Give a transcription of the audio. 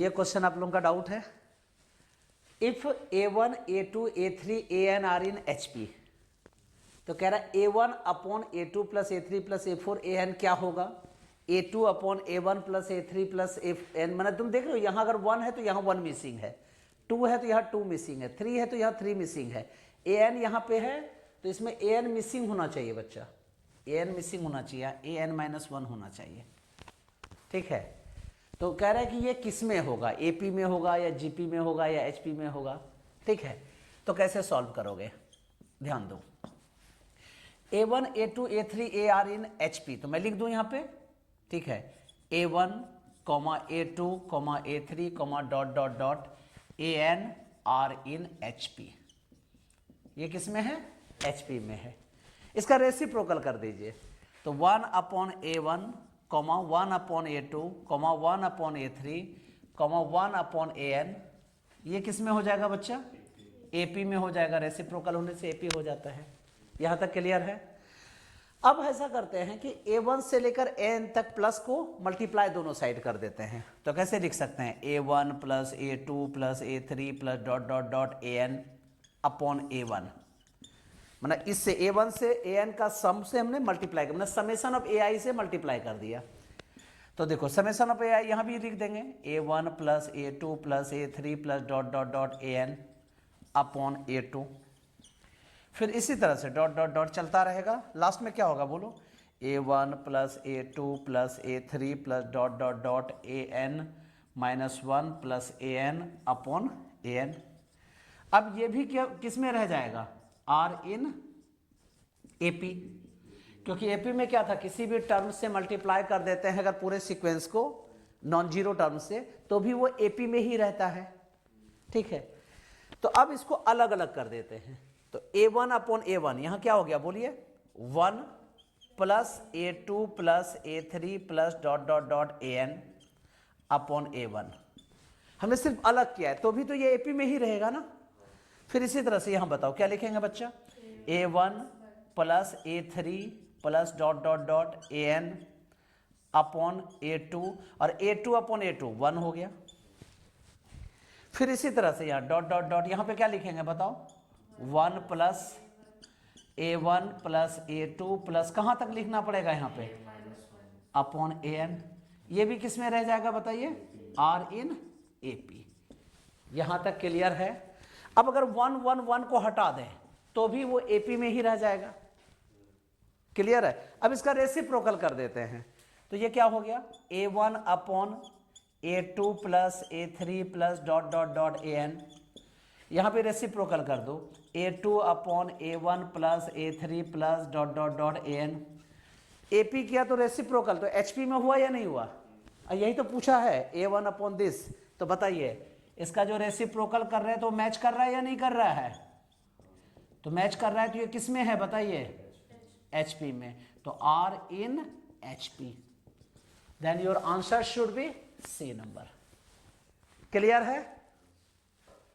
ये क्वेश्चन आप लोगों का डाउट है। If A1, A2, A3, AN are in HP, तो कह रहा है A1 upon A2 plus A3 plus A4 AN क्या होगा? A2 upon A1 plus A3 plus AN, मैंने तुम देख रहे हो यहाँ अगर 1 है तो यहाँ 1 मिसिंग है, 2 है तो यहाँ 2 मिसिंग है, 3 है तो यहाँ 3 मिसिंग है, AN यहाँ पे है तो इसमें AN मिसिंग होना चाहिए बच्चा, AN मिसिंग होना चाहिए, AN -1 होना चाहिए। ठीक है, तो कह रहा है कि ये किस में होगा, AP में होगा या GP में होगा या HP में होगा। ठीक है, तो कैसे सॉल्व करोगे, ध्यान दो। A1, A2, A3, A are in HP, तो मैं लिख दूं यहाँ पे। ठीक है, A1, A2, A3, dot dot dot AN are in HP, ये किस में है? HP में है। इसका रेसिप्रोकल कर दीजिए, तो 1 upon A1, 1 upon A2, 1 upon A3, 1 upon AN, ये किस में हो जाएगा बच्चा? AP में हो जाएगा। रेसिप्रोकल होने से AP हो जाता है। यहां तक क्लियर है? अब ऐसा करते हैं कि A1 से लेकर AN तक प्लस को मल्टीप्लाई दोनों साइड कर देते हैं। तो कैसे लिख सकते हैं? A1 plus A2 plus A3 plus dot dot dot AN upon A1, मतलब इससे A1 से AN का सम से हमने मल्टीप्लाई कर, मतलब समेशन ऑफ AI से मल्टीप्लाई कर दिया। तो देखो समेशन ऑफ AI यहां भी लिख देंगे, A1 plus A2 plus A3 plus dot dot dot AN upon A2। फिर इसी तरह से डॉट डॉट डॉट चलता रहेगा। लास्ट में क्या होगा बोलो? A1 plus A2 plus A3 plus dot dot dot AN -1 plus AN upon AN। अब ये भी क्या किस में रह जाएगा? R इन AP, क्योंकि AP में क्या था, किसी भी टर्म से मल्टीप्लाई कर देते हैं अगर पूरे सीक्वेंस को नॉन जीरो टर्म से, तो भी वो AP में ही रहता है। ठीक है, तो अब इसको अलग अलग कर देते हैं। तो A1 अपॉन A1 यहां क्या हो गया बोलिए? 1 plus A2 plus A3 plus dot dot dot AN upon A1। हमने सिर्फ अलग किया है, तो भी तो ये AP में ही रहेगा ना। फिर इसी तरह से यहां बताओ क्या लिखेंगे बच्चा? A1 plus A3 plus dot dot dot AN upon A2, और A2 अपॉन A2 1 हो गया। फिर इसी तरह से यहां डॉट डॉट डॉट, यहां पे क्या लिखेंगे बताओ? 1 plus A1 plus A2 plus कहां तक लिखना पड़ेगा यहाँ पे? Upon AN। ये भी किस में रह जाएगा बताइए? R इन AP। यहां तक क्लियर है? अब अगर 1 1 1 को हटा दें तो भी वो AP में ही रह जाएगा। क्लियर है? अब इसका रेसिप्रोकल कर देते हैं, तो ये क्या हो गया? A1 upon A2 plus A3 plus dot dot dot AN। यहां पे रेसिप्रोकल कर दो, A2 upon A1 plus A3 plus dot dot dot AN। AP किया तो रेसिप्रोकल, तो HP में हुआ या नहीं हुआ? यही तो पूछा है, A1 अपॉन दिस। तो बताइए इसका जो रेसिप्रोकल कर रहे हैं तो मैच कर रहा है या नहीं कर रहा है? तो मैच कर रहा है, तो ये किस में है बताइए? HP में। तो R in HP, then your answer should be C number. Clear है?